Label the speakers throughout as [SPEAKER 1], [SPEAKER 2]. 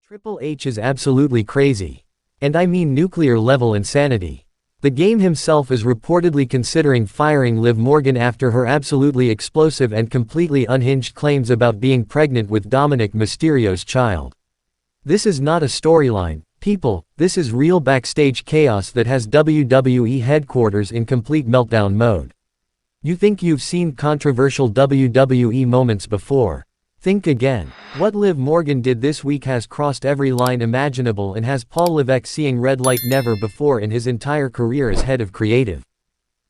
[SPEAKER 1] Triple H is absolutely crazy. And I mean nuclear-level insanity. The game himself is reportedly considering firing Liv Morgan after her absolutely explosive and completely unhinged claims about being pregnant with Dominik Mysterio's child. This is not a storyline, people, this is real backstage chaos that has WWE headquarters in complete meltdown mode. You think you've seen controversial WWE moments before? Think again. What Liv Morgan did this week has crossed every line imaginable and has Paul Levesque seeing red like never before in his entire career as head of creative.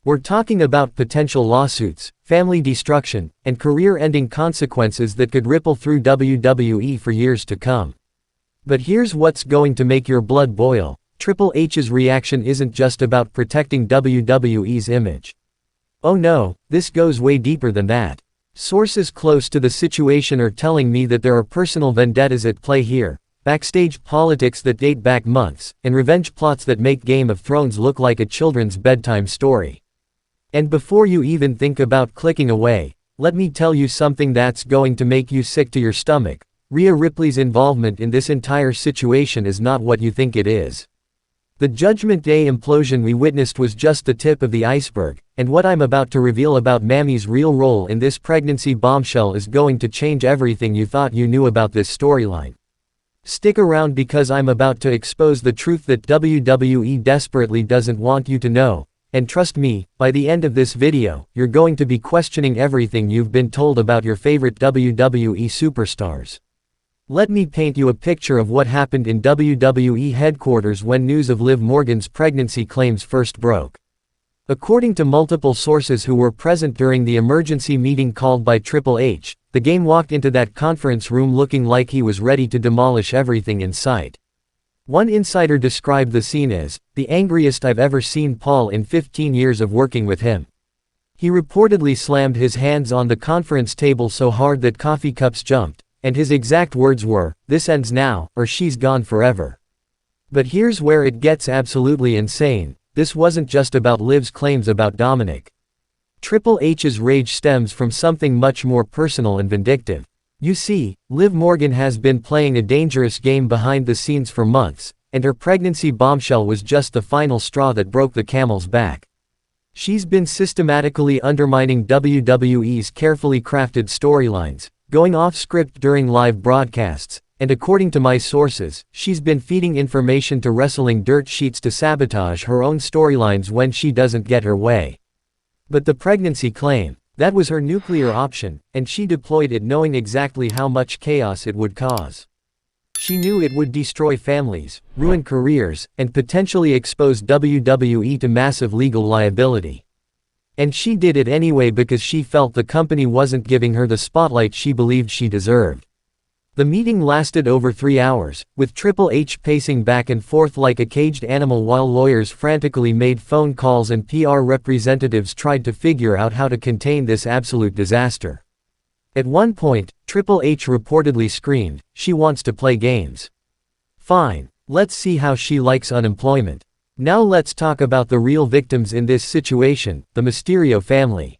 [SPEAKER 1] We're talking about potential lawsuits, family destruction, and career-ending consequences that could ripple through WWE for years to come. But here's what's going to make your blood boil. Triple H's reaction isn't just about protecting WWE's image. Oh no, this goes way deeper than that. Sources close to the situation are telling me that there are personal vendettas at play here, backstage politics that date back months, and revenge plots that make Game of Thrones look like a children's bedtime story. And before you even think about clicking away, let me tell you something that's going to make you sick to your stomach. Ria Ripley's involvement in this entire situation is not what you think it is. The Judgment Day implosion we witnessed was just the tip of the iceberg, and what I'm about to reveal about Mami's real role in this pregnancy bombshell is going to change everything you thought you knew about this storyline. Stick around because I'm about to expose the truth that WWE desperately doesn't want you to know, and trust me, by the end of this video, you're going to be questioning everything you've been told about your favorite WWE superstars. Let me paint you a picture of what happened in WWE headquarters when news of Liv Morgan's pregnancy claims first broke. According to multiple sources who were present during the emergency meeting called by Triple H, the Game walked into that conference room looking like he was ready to demolish everything in sight. One insider described the scene as, "the angriest I've ever seen Paul in 15 years of working with him." He reportedly slammed his hands on the conference table so hard that coffee cups jumped. And his exact words were, "This ends now, or she's gone forever." But here's where it gets absolutely insane. This wasn't just about Liv's claims about Dominic. Triple H's rage stems from something much more personal and vindictive. You see, Liv Morgan has been playing a dangerous game behind the scenes for months, and her pregnancy bombshell was just the final straw that broke the camel's back. She's been systematically undermining WWE's carefully crafted storylines, going off script during live broadcasts, and according to my sources, she's been feeding information to wrestling dirt sheets to sabotage her own storylines when she doesn't get her way. But the pregnancy claim, that was her nuclear option, and she deployed it knowing exactly how much chaos it would cause. She knew it would destroy families, ruin careers, and potentially expose WWE to massive legal liability. And she did it anyway because she felt the company wasn't giving her the spotlight she believed she deserved. The meeting lasted over 3 hours, with Triple H pacing back and forth like a caged animal while lawyers frantically made phone calls and PR representatives tried to figure out how to contain this absolute disaster. At one point, Triple H reportedly screamed, "She wants to play games. Fine, let's see how she likes unemployment." Now let's talk about the real victims in this situation, the Mysterio family.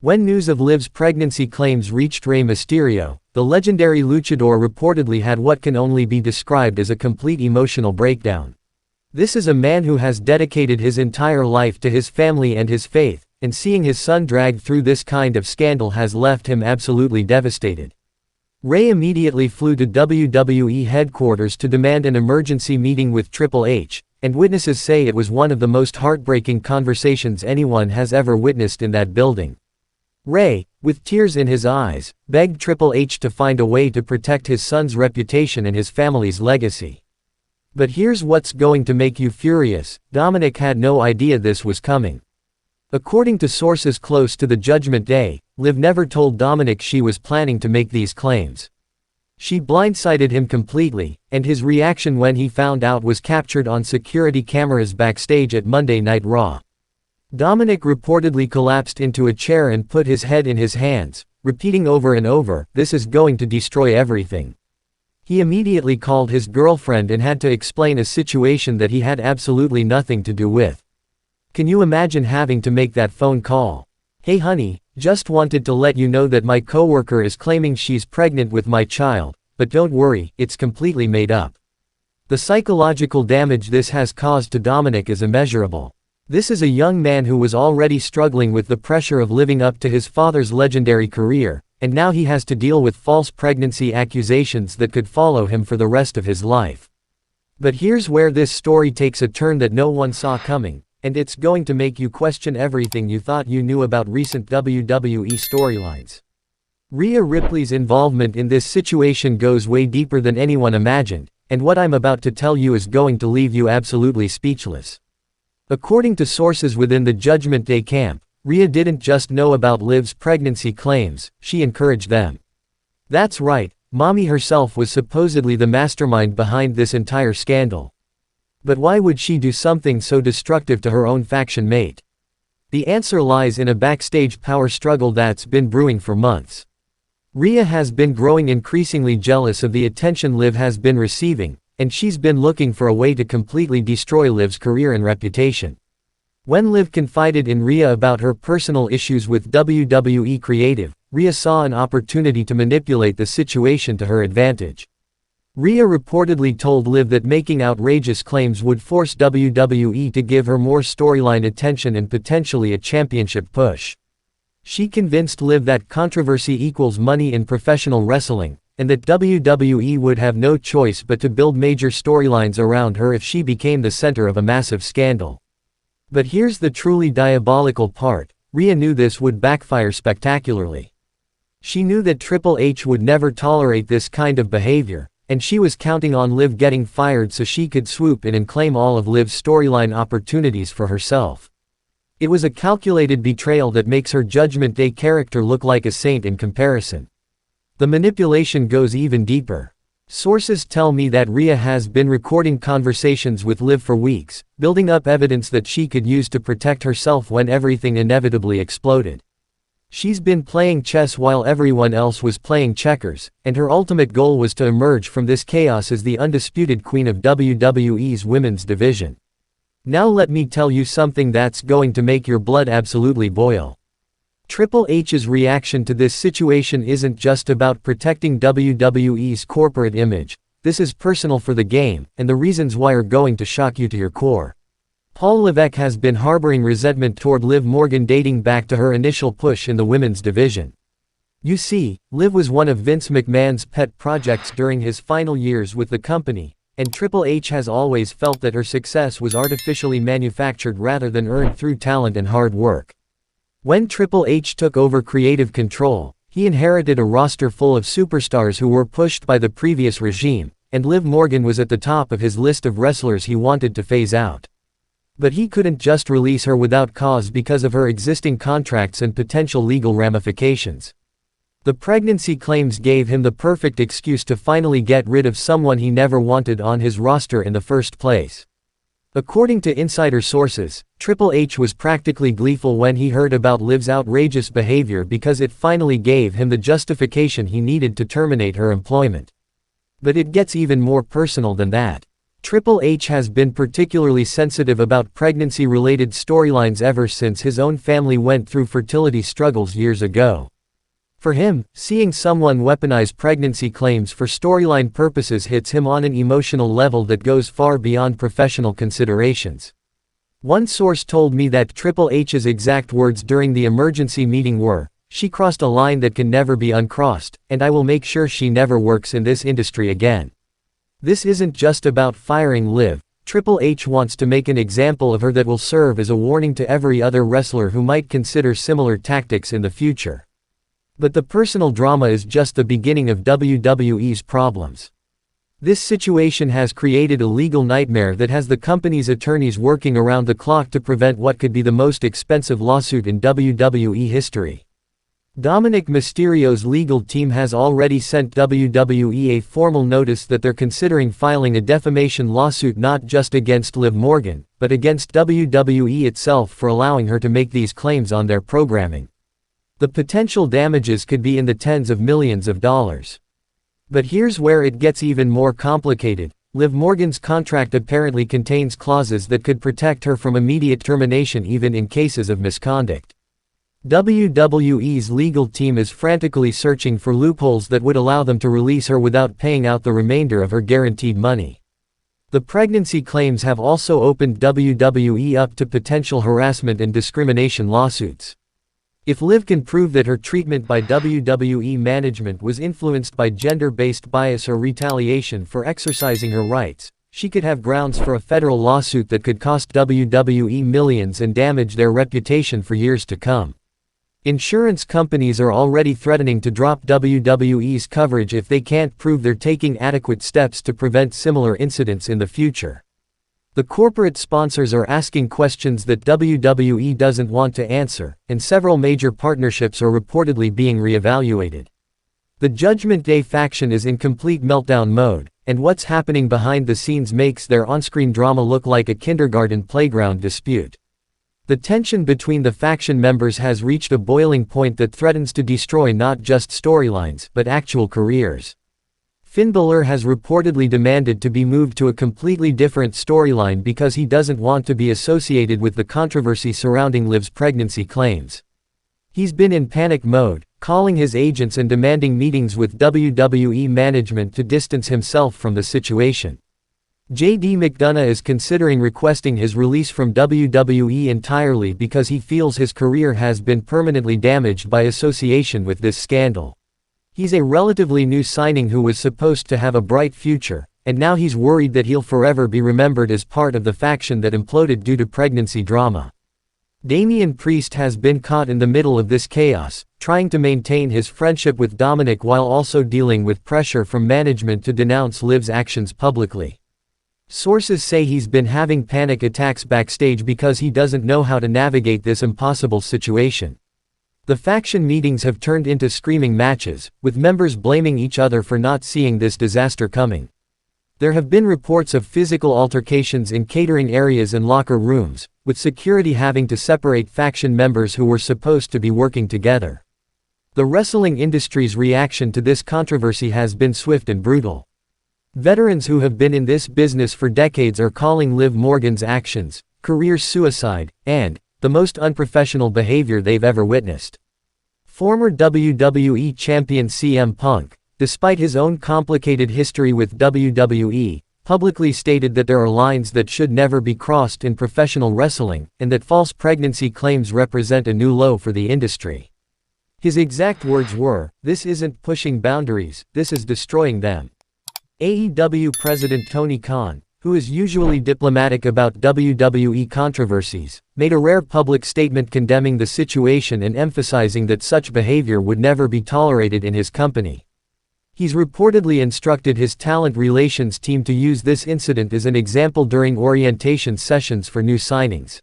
[SPEAKER 1] When news of Liv's pregnancy claims reached Rey Mysterio, the legendary luchador reportedly had what can only be described as a complete emotional breakdown. This is a man who has dedicated his entire life to his family and his faith, and seeing his son dragged through this kind of scandal has left him absolutely devastated. Rey immediately flew to WWE headquarters to demand an emergency meeting with Triple H, and witnesses say it was one of the most heartbreaking conversations anyone has ever witnessed in that building. Rey, with tears in his eyes, begged Triple H to find a way to protect his son's reputation and his family's legacy. But here's what's going to make you furious, Dominic had no idea this was coming. According to sources close to the Judgment Day, Liv never told Dominic she was planning to make these claims. She blindsided him completely, and his reaction when he found out was captured on security cameras backstage at Monday Night Raw. Dominic reportedly collapsed into a chair and put his head in his hands, repeating over and over, "This is going to destroy everything." He immediately called his girlfriend and had to explain a situation that he had absolutely nothing to do with. Can you imagine having to make that phone call? "Hey honey, just wanted to let you know that my coworker is claiming she's pregnant with my child. but don't worry, it's completely made up. The psychological damage this has caused to Dominic is immeasurable. This is a young man who was already struggling with the pressure of living up to his father's legendary career, and now he has to deal with false pregnancy accusations that could follow him for the rest of his life. But here's where this story takes a turn that no one saw coming, and it's going to make you question everything you thought you knew about recent WWE storylines. Rhea Ripley's involvement in this situation goes way deeper than anyone imagined, and what I'm about to tell you is going to leave you absolutely speechless. According to sources within the Judgment Day camp, Rhea didn't just know about Liv's pregnancy claims, she encouraged them. That's right, Mommy herself was supposedly the mastermind behind this entire scandal. But why would she do something so destructive to her own faction mate? The answer lies in a backstage power struggle that's been brewing for months. Rhea has been growing increasingly jealous of the attention Liv has been receiving, and she's been looking for a way to completely destroy Liv's career and reputation. When Liv confided in Rhea about her personal issues with WWE Creative, Rhea saw an opportunity to manipulate the situation to her advantage. Rhea reportedly told Liv that making outrageous claims would force WWE to give her more storyline attention and potentially a championship push. She convinced Liv that controversy equals money in professional wrestling, and that WWE would have no choice but to build major storylines around her if she became the center of a massive scandal. But here's the truly diabolical part, Rhea knew this would backfire spectacularly. She knew that Triple H would never tolerate this kind of behavior, and she was counting on Liv getting fired so she could swoop in and claim all of Liv's storyline opportunities for herself. It was a calculated betrayal that makes her Judgment Day character look like a saint in comparison. The manipulation goes even deeper. Sources tell me that Rhea has been recording conversations with Liv for weeks, building up evidence that she could use to protect herself when everything inevitably exploded. She's been playing chess while everyone else was playing checkers, and her ultimate goal was to emerge from this chaos as the undisputed queen of WWE's women's division. Now let me tell you something that's going to make your blood absolutely boil. Triple H's reaction to this situation isn't just about protecting WWE's corporate image, this is personal for the game, and the reasons why are going to shock you to your core. Paul Levesque has been harboring resentment toward Liv Morgan dating back to her initial push in the women's division. You see, Liv was one of Vince McMahon's pet projects during his final years with the company, and Triple H has always felt that her success was artificially manufactured rather than earned through talent and hard work. When Triple H took over creative control, he inherited a roster full of superstars who were pushed by the previous regime, and Liv Morgan was at the top of his list of wrestlers he wanted to phase out. But he couldn't just release her without cause because of her existing contracts and potential legal ramifications. The pregnancy claims gave him the perfect excuse to finally get rid of someone he never wanted on his roster in the first place. According to insider sources, Triple H was practically gleeful when he heard about Liv's outrageous behavior because it finally gave him the justification he needed to terminate her employment. But it gets even more personal than that. Triple H has been particularly sensitive about pregnancy-related storylines ever since his own family went through fertility struggles years ago. For him, seeing someone weaponize pregnancy claims for storyline purposes hits him on an emotional level that goes far beyond professional considerations. One source told me that Triple H's exact words during the emergency meeting were, "She crossed a line that can never be uncrossed, and I will make sure she never works in this industry again." This isn't just about firing Liv. Triple H wants to make an example of her that will serve as a warning to every other wrestler who might consider similar tactics in the future. But the personal drama is just the beginning of WWE's problems. This situation has created a legal nightmare that has the company's attorneys working around the clock to prevent what could be the most expensive lawsuit in WWE history. Dominik Mysterio's legal team has already sent WWE a formal notice that they're considering filing a defamation lawsuit not just against Liv Morgan, but against WWE itself for allowing her to make these claims on their programming. The potential damages could be in the tens of millions of dollars. But here's where it gets even more complicated. Liv Morgan's contract apparently contains clauses that could protect her from immediate termination even in cases of misconduct. WWE's legal team is frantically searching for loopholes that would allow them to release her without paying out the remainder of her guaranteed money. The pregnancy claims have also opened WWE up to potential harassment and discrimination lawsuits. If Liv can prove that her treatment by WWE management was influenced by gender-based bias or retaliation for exercising her rights, she could have grounds for a federal lawsuit that could cost WWE millions and damage their reputation for years to come. Insurance companies are already threatening to drop WWE's coverage if they can't prove they're taking adequate steps to prevent similar incidents in the future. The corporate sponsors are asking questions that WWE doesn't want to answer, and several major partnerships are reportedly being reevaluated. The Judgment Day faction is in complete meltdown mode, and what's happening behind the scenes makes their on-screen drama look like a kindergarten playground dispute. The tension between the faction members has reached a boiling point that threatens to destroy not just storylines, but actual careers. Finn Balor has reportedly demanded to be moved to a completely different storyline because he doesn't want to be associated with the controversy surrounding Liv's pregnancy claims. He's been in panic mode, calling his agents and demanding meetings with WWE management to distance himself from the situation. JD McDonough is considering requesting his release from WWE entirely because he feels his career has been permanently damaged by association with this scandal. He's a relatively new signing who was supposed to have a bright future, and now he's worried that he'll forever be remembered as part of the faction that imploded due to pregnancy drama. Damian Priest has been caught in the middle of this chaos, trying to maintain his friendship with Dominic while also dealing with pressure from management to denounce Liv's actions publicly. Sources say he's been having panic attacks backstage because he doesn't know how to navigate this impossible situation. The faction meetings have turned into screaming matches, with members blaming each other for not seeing this disaster coming. There have been reports of physical altercations in catering areas and locker rooms, with security having to separate faction members who were supposed to be working together. The wrestling industry's reaction to this controversy has been swift and brutal. Veterans who have been in this business for decades are calling Liv Morgan's actions career suicide, and the most unprofessional behavior they've ever witnessed. Former WWE champion CM Punk, despite his own complicated history with WWE, publicly stated that there are lines that should never be crossed in professional wrestling, and that false pregnancy claims represent a new low for the industry. His exact words were, "This isn't pushing boundaries, this is destroying them." AEW President Tony Khan, who is usually diplomatic about WWE controversies, made a rare public statement condemning the situation and emphasizing that such behavior would never be tolerated in his company. He's reportedly instructed his talent relations team to use this incident as an example during orientation sessions for new signings.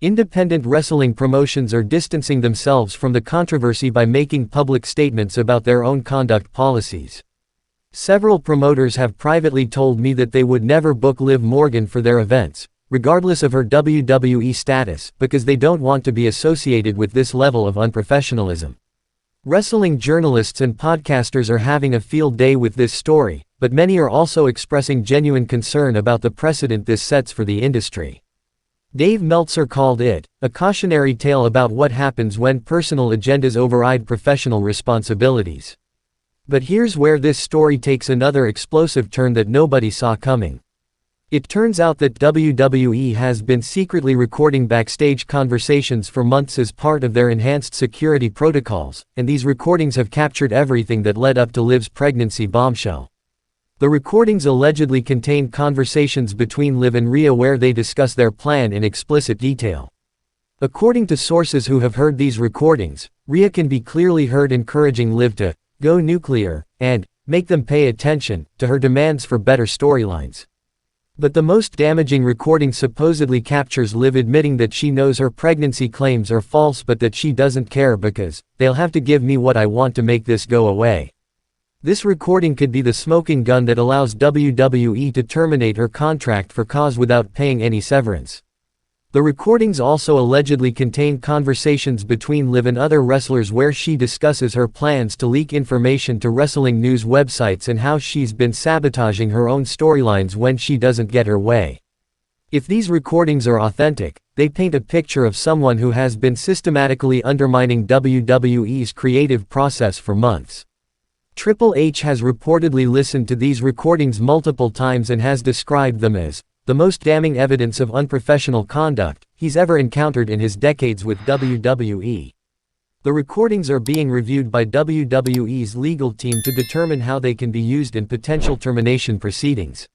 [SPEAKER 1] Independent wrestling promotions are distancing themselves from the controversy by making public statements about their own conduct policies. Several promoters have privately told me that they would never book Liv Morgan for their events, regardless of her WWE status, because they don't want to be associated with this level of unprofessionalism. Wrestling journalists and podcasters are having a field day with this story, but many are also expressing genuine concern about the precedent this sets for the industry. Dave Meltzer called it a cautionary tale about what happens when personal agendas override professional responsibilities. But here's where this story takes another explosive turn that nobody saw coming. It turns out that WWE has been secretly recording backstage conversations for months as part of their enhanced security protocols, and these recordings have captured everything that led up to Liv's pregnancy bombshell. The recordings allegedly contained conversations between Liv and Ria where they discuss their plan in explicit detail. According to sources who have heard these recordings, Ria can be clearly heard encouraging Liv to go nuclear, and make them pay attention to her demands for better storylines. But the most damaging recording supposedly captures Liv admitting that she knows her pregnancy claims are false but that she doesn't care because, "They'll have to give me what I want to make this go away." This recording could be the smoking gun that allows WWE to terminate her contract for cause without paying any severance. The recordings also allegedly contain conversations between Liv and other wrestlers where she discusses her plans to leak information to wrestling news websites and how she's been sabotaging her own storylines when she doesn't get her way. If these recordings are authentic, they paint a picture of someone who has been systematically undermining WWE's creative process for months. Triple H has reportedly listened to these recordings multiple times and has described them as the most damning evidence of unprofessional conduct he's ever encountered in his decades with WWE. The recordings are being reviewed by WWE's legal team to determine how they can be used in potential termination proceedings.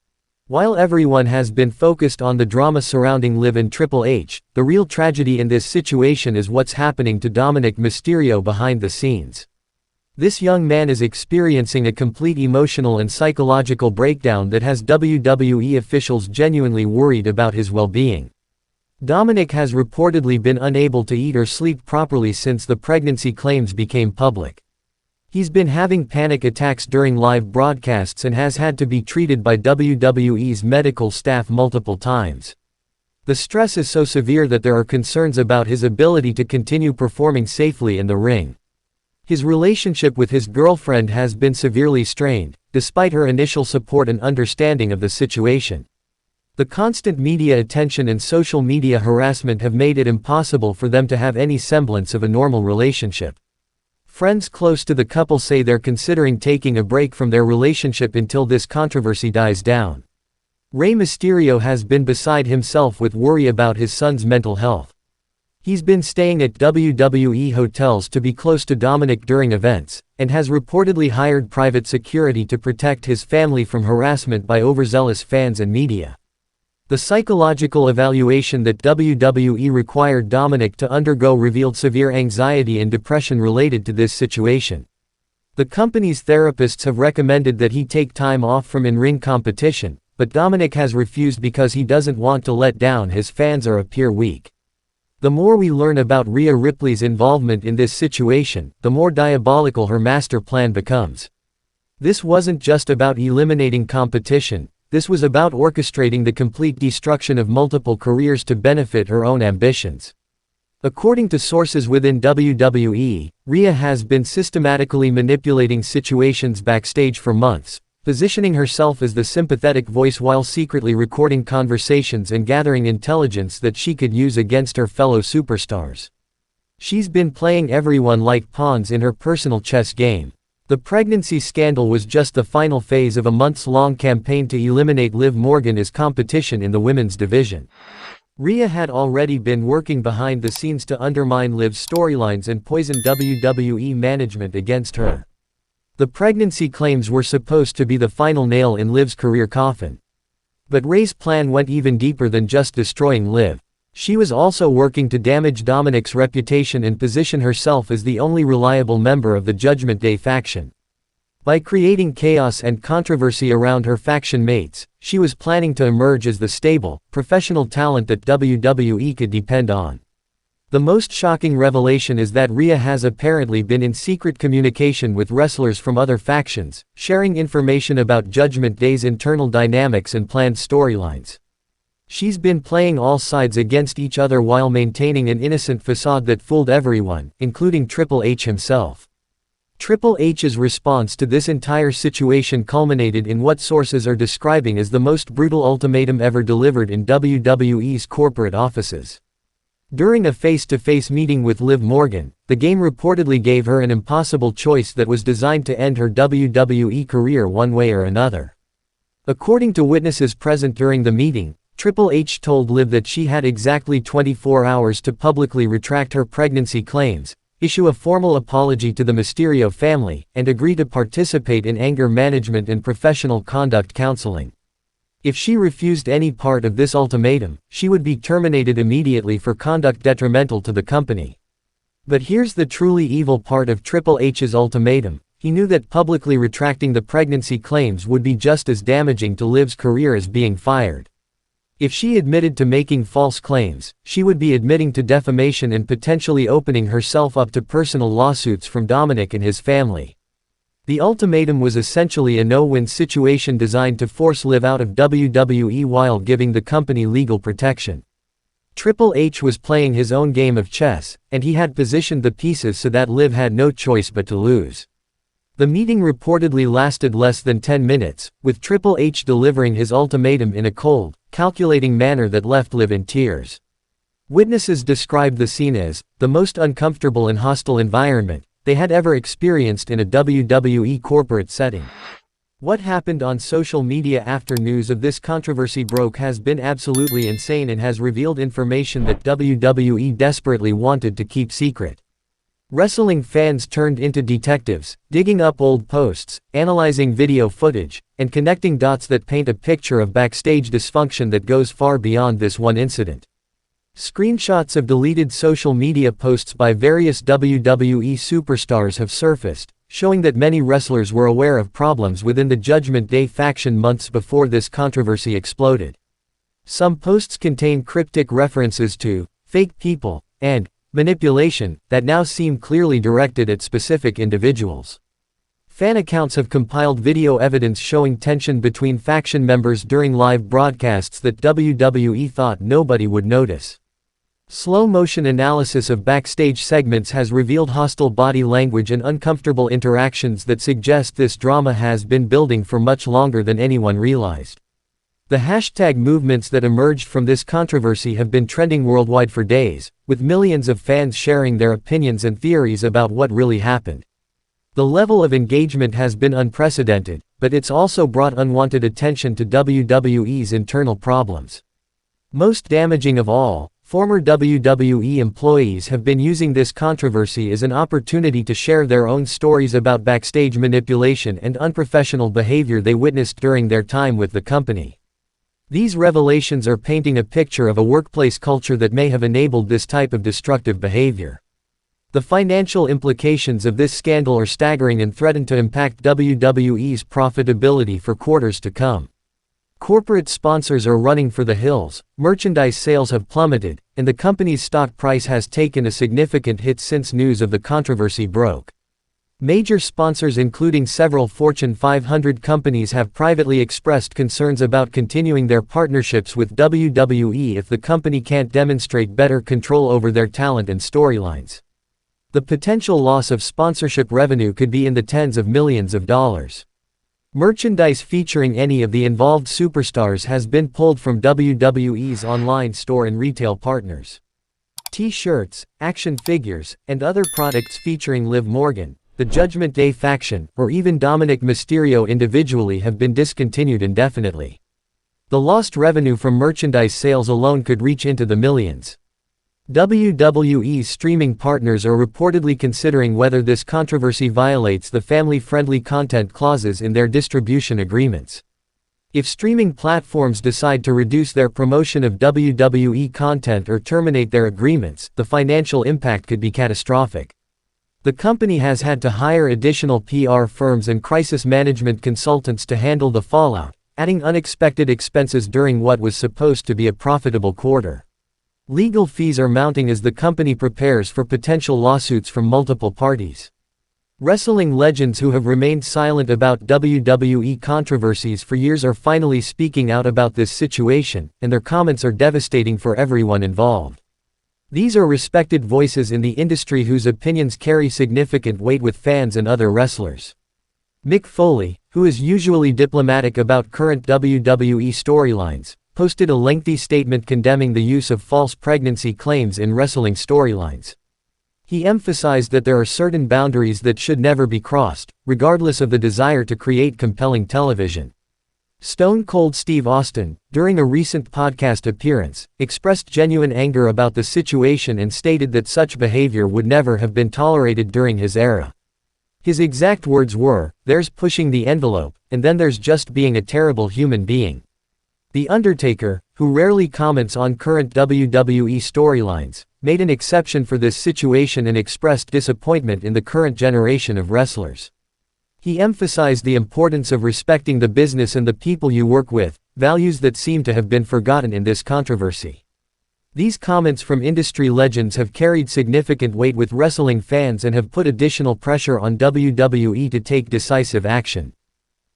[SPEAKER 1] While everyone has been focused on the drama surrounding Liv and Triple H, the real tragedy in this situation is what's happening to Dominik Mysterio behind the scenes. This young man is experiencing a complete emotional and psychological breakdown that has WWE officials genuinely worried about his well-being. Dominic has reportedly been unable to eat or sleep properly since the pregnancy claims became public. He's been having panic attacks during live broadcasts and has had to be treated by WWE's medical staff multiple times. The stress is so severe that there are concerns about his ability to continue performing safely in the ring. His relationship with his girlfriend has been severely strained, despite her initial support and understanding of the situation. The constant media attention and social media harassment have made it impossible for them to have any semblance of a normal relationship. Friends close to the couple say they're considering taking a break from their relationship until this controversy dies down. Rey Mysterio has been beside himself with worry about his son's mental health. He's been staying at WWE hotels to be close to Dominic during events, and has reportedly hired private security to protect his family from harassment by overzealous fans and media. The psychological evaluation that WWE required Dominic to undergo revealed severe anxiety and depression related to this situation. The company's therapists have recommended that he take time off from in-ring competition, but Dominic has refused because he doesn't want to let down his fans or appear weak. The more we learn about Ria Ripley's involvement in this situation, the more diabolical her master plan becomes. This wasn't just about eliminating competition. This was about orchestrating the complete destruction of multiple careers to benefit her own ambitions. According to sources within WWE, Ria has been systematically manipulating situations backstage for months, positioning herself as the sympathetic voice while secretly recording conversations and gathering intelligence that she could use against her fellow superstars. She's been playing everyone like pawns in her personal chess game. The pregnancy scandal was just the final phase of a months-long campaign to eliminate Liv Morgan as competition in the women's division. Ria had already been working behind the scenes to undermine Liv's storylines and poison WWE management against her. The pregnancy claims were supposed to be the final nail in Liv's career coffin. But Ray's plan went even deeper than just destroying Liv. She was also working to damage Dominic's reputation and position herself as the only reliable member of the Judgment Day faction. By creating chaos and controversy around her faction mates, she was planning to emerge as the stable, professional talent that WWE could depend on. The most shocking revelation is that Ria has apparently been in secret communication with wrestlers from other factions, sharing information about Judgment Day's internal dynamics and planned storylines. She's been playing all sides against each other while maintaining an innocent facade that fooled everyone, including Triple H himself. Triple H's response to this entire situation culminated in what sources are describing as the most brutal ultimatum ever delivered in WWE's corporate offices. During a face-to-face meeting with Liv Morgan, the game reportedly gave her an impossible choice that was designed to end her WWE career one way or another. According to witnesses present during the meeting, Triple H told Liv that she had exactly 24 hours to publicly retract her pregnancy claims, issue a formal apology to the Mysterio family, and agree to participate in anger management and professional conduct counseling. If she refused any part of this ultimatum, she would be terminated immediately for conduct detrimental to the company. But here's the truly evil part of Triple H's ultimatum: he knew that publicly retracting the pregnancy claims would be just as damaging to Liv's career as being fired. If she admitted to making false claims, she would be admitting to defamation and potentially opening herself up to personal lawsuits from Dominic and his family. The ultimatum was essentially a no-win situation designed to force Liv out of WWE while giving the company legal protection. Triple H was playing his own game of chess, and he had positioned the pieces so that Liv had no choice but to lose. The meeting reportedly lasted less than 10 minutes, with Triple H delivering his ultimatum in a cold, calculating manner that left Liv in tears. Witnesses described the scene as the most uncomfortable and hostile environment they had ever experienced in a WWE corporate setting. What happened on social media after news of this controversy broke has been absolutely insane and has revealed information that WWE desperately wanted to keep secret. Wrestling fans turned into detectives, digging up old posts, analyzing video footage, and connecting dots that paint a picture of backstage dysfunction that goes far beyond this one incident. Screenshots of deleted social media posts by various WWE superstars have surfaced, showing that many wrestlers were aware of problems within the Judgment Day faction months before this controversy exploded. Some posts contain cryptic references to fake people and manipulation that now seem clearly directed at specific individuals. Fan accounts have compiled video evidence showing tension between faction members during live broadcasts that WWE thought nobody would notice. Slow-motion analysis of backstage segments has revealed hostile body language and uncomfortable interactions that suggest this drama has been building for much longer than anyone realized. The hashtag movements that emerged from this controversy have been trending worldwide for days, with millions of fans sharing their opinions and theories about what really happened. The level of engagement has been unprecedented, but it's also brought unwanted attention to WWE's internal problems. Most damaging of all, former WWE employees have been using this controversy as an opportunity to share their own stories about backstage manipulation and unprofessional behavior they witnessed during their time with the company. These revelations are painting a picture of a workplace culture that may have enabled this type of destructive behavior. The financial implications of this scandal are staggering and threaten to impact WWE's profitability for quarters to come. Corporate sponsors are running for the hills, merchandise sales have plummeted, and the company's stock price has taken a significant hit since news of the controversy broke. Major sponsors including several Fortune 500 companies have privately expressed concerns about continuing their partnerships with WWE if the company can't demonstrate better control over their talent and storylines. The potential loss of sponsorship revenue could be in the tens of millions of dollars. Merchandise featuring any of the involved superstars has been pulled from WWE's online store and retail partners. T-shirts, action figures, and other products featuring Liv Morgan, the Judgment Day faction, or even Dominik Mysterio individually have been discontinued indefinitely. The lost revenue from merchandise sales alone could reach into the millions. WWE's streaming partners are reportedly considering whether this controversy violates the family-friendly content clauses in their distribution agreements. If streaming platforms decide to reduce their promotion of WWE content or terminate their agreements, the financial impact could be catastrophic. The company has had to hire additional PR firms and crisis management consultants to handle the fallout, adding unexpected expenses during what was supposed to be a profitable quarter. Legal fees are mounting as the company prepares for potential lawsuits from multiple parties. Wrestling legends who have remained silent about WWE controversies for years are finally speaking out about this situation, and their comments are devastating for everyone involved. These are respected voices in the industry whose opinions carry significant weight with fans and other wrestlers. Mick Foley, who is usually diplomatic about current WWE storylines, posted a lengthy statement condemning the use of false pregnancy claims in wrestling storylines. He emphasized that there are certain boundaries that should never be crossed, regardless of the desire to create compelling television. Stone Cold Steve Austin, during a recent podcast appearance, expressed genuine anger about the situation and stated that such behavior would never have been tolerated during his era. His exact words were, "There's pushing the envelope, and then there's just being a terrible human being." The Undertaker, who rarely comments on current WWE storylines, made an exception for this situation and expressed disappointment in the current generation of wrestlers. He emphasized the importance of respecting the business and the people you work with, values that seem to have been forgotten in this controversy. These comments from industry legends have carried significant weight with wrestling fans and have put additional pressure on WWE to take decisive action.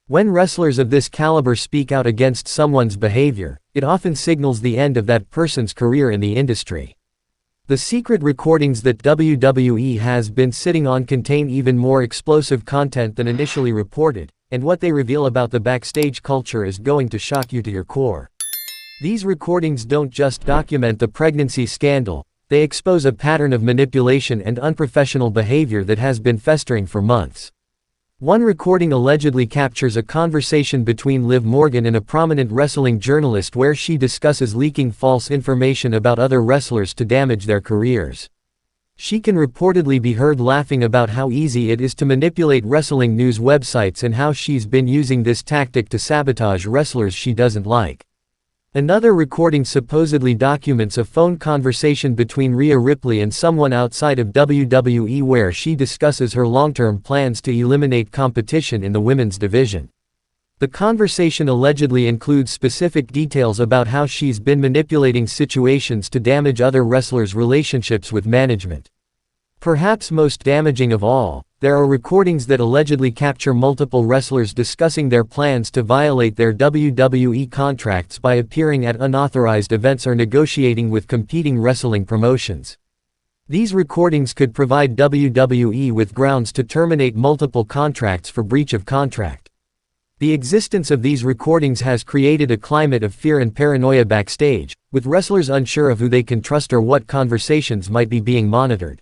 [SPEAKER 1] When wrestlers of this caliber speak out against someone's behavior, it often signals the end of that person's career in the industry. The secret recordings that WWE has been sitting on contain even more explosive content than initially reported, and what they reveal about the backstage culture is going to shock you to your core. These recordings don't just document the pregnancy scandal, they expose a pattern of manipulation and unprofessional behavior that has been festering for months. One recording allegedly captures a conversation between Liv Morgan and a prominent wrestling journalist where she discusses leaking false information about other wrestlers to damage their careers. She can reportedly be heard laughing about how easy it is to manipulate wrestling news websites and how she's been using this tactic to sabotage wrestlers she doesn't like. Another recording supposedly documents a phone conversation between Ria Ripley and someone outside of WWE where she discusses her long-term plans to eliminate competition in the women's division. The conversation allegedly includes specific details about how she's been manipulating situations to damage other wrestlers' relationships with management. Perhaps most damaging of all, there are recordings that allegedly capture multiple wrestlers discussing their plans to violate their WWE contracts by appearing at unauthorized events or negotiating with competing wrestling promotions. These recordings could provide WWE with grounds to terminate multiple contracts for breach of contract. The existence of these recordings has created a climate of fear and paranoia backstage, with wrestlers unsure of who they can trust or what conversations might be being monitored.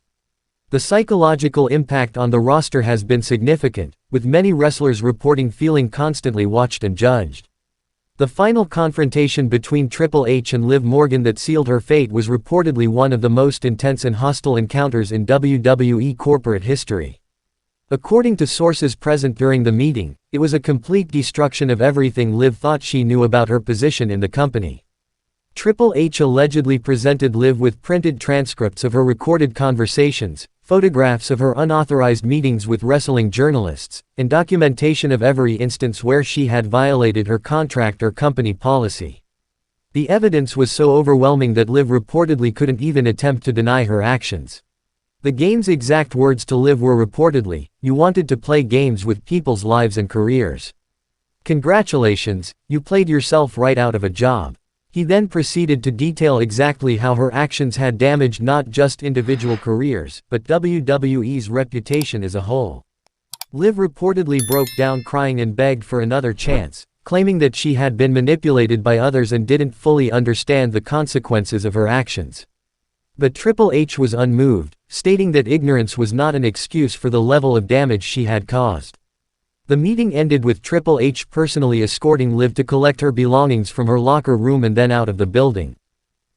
[SPEAKER 1] The psychological impact on the roster has been significant, with many wrestlers reporting feeling constantly watched and judged. The final confrontation between Triple H and Liv Morgan that sealed her fate was reportedly one of the most intense and hostile encounters in WWE corporate history. According to sources present during the meeting, it was a complete destruction of everything Liv thought she knew about her position in the company. Triple H allegedly presented Liv with printed transcripts of her recorded conversations, photographs of her unauthorized meetings with wrestling journalists, and documentation of every instance where she had violated her contract or company policy. The evidence was so overwhelming that Liv reportedly couldn't even attempt to deny her actions. The game's exact words to Liv were reportedly, "You wanted to play games with people's lives and careers. Congratulations, you played yourself right out of a job." He then proceeded to detail exactly how her actions had damaged not just individual careers, but WWE's reputation as a whole. Liv reportedly broke down crying and begged for another chance, claiming that she had been manipulated by others and didn't fully understand the consequences of her actions. But Triple H was unmoved, stating that ignorance was not an excuse for the level of damage she had caused. The meeting ended with Triple H personally escorting Liv to collect her belongings from her locker room and then out of the building.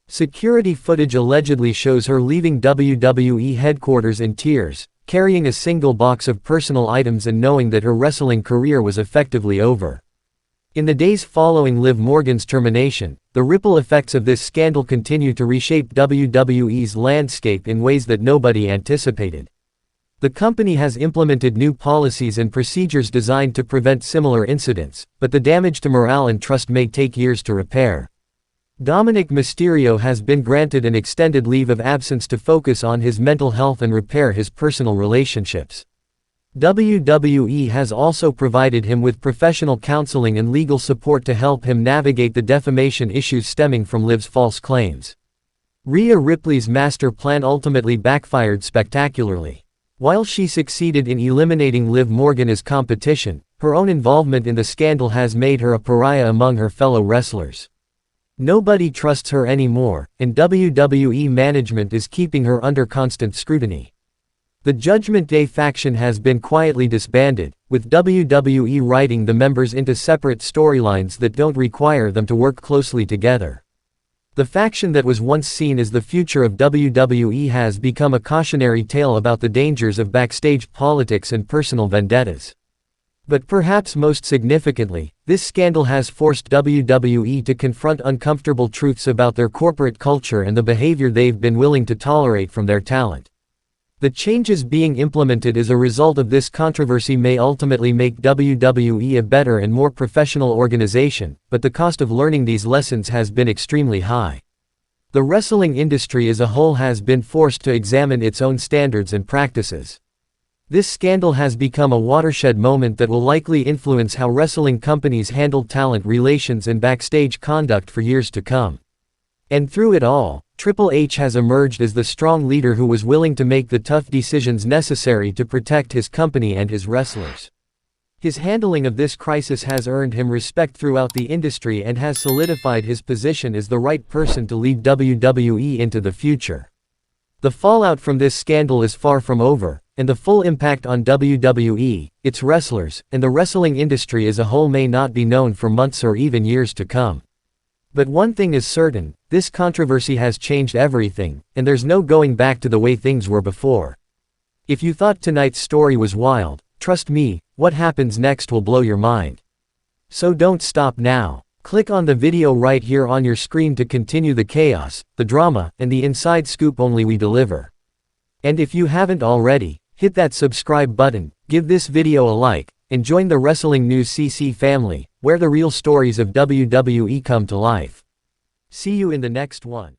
[SPEAKER 1] Security footage allegedly shows her leaving WWE headquarters in tears, carrying a single box of personal items and knowing that her wrestling career was effectively over. In the days following Liv Morgan's termination, the ripple effects of this scandal continue to reshape WWE's landscape in ways that nobody anticipated. The company has implemented new policies and procedures designed to prevent similar incidents, but the damage to morale and trust may take years to repair. Dominik Mysterio has been granted an extended leave of absence to focus on his mental health and repair his personal relationships. WWE has also provided him with professional counseling and legal support to help him navigate the defamation issues stemming from Liv's false claims. Ria Ripley's master plan ultimately backfired spectacularly. While she succeeded in eliminating Liv Morgan as competition, her own involvement in the scandal has made her a pariah among her fellow wrestlers. Nobody trusts her anymore, and WWE management is keeping her under constant scrutiny. The Judgment Day faction has been quietly disbanded, with WWE writing the members into separate storylines that don't require them to work closely together. The faction that was once seen as the future of WWE has become a cautionary tale about the dangers of backstage politics and personal vendettas. But perhaps most significantly, this scandal has forced WWE to confront uncomfortable truths about their corporate culture and the behavior they've been willing to tolerate from their talent. The changes being implemented as a result of this controversy may ultimately make WWE a better and more professional organization, but the cost of learning these lessons has been extremely high. The wrestling industry as a whole has been forced to examine its own standards and practices. This scandal has become a watershed moment that will likely influence how wrestling companies handle talent relations and backstage conduct for years to come. And through it all, Triple H has emerged as the strong leader who was willing to make the tough decisions necessary to protect his company and his wrestlers. His handling of this crisis has earned him respect throughout the industry and has solidified his position as the right person to lead WWE into the future. The fallout from this scandal is far from over, and the full impact on WWE, its wrestlers, and the wrestling industry as a whole may not be known for months or even years to come. But one thing is certain, this controversy has changed everything, and there's no going back to the way things were before. If you thought tonight's story was wild, trust me, what happens next will blow your mind. So don't stop now. Click on the video right here on your screen to continue the chaos, the drama, and the inside scoop only we deliver. And if you haven't already, hit that subscribe button, give this video a like, and join the Wrestling News CC family, where the real stories of WWE come to life. See you in the next one.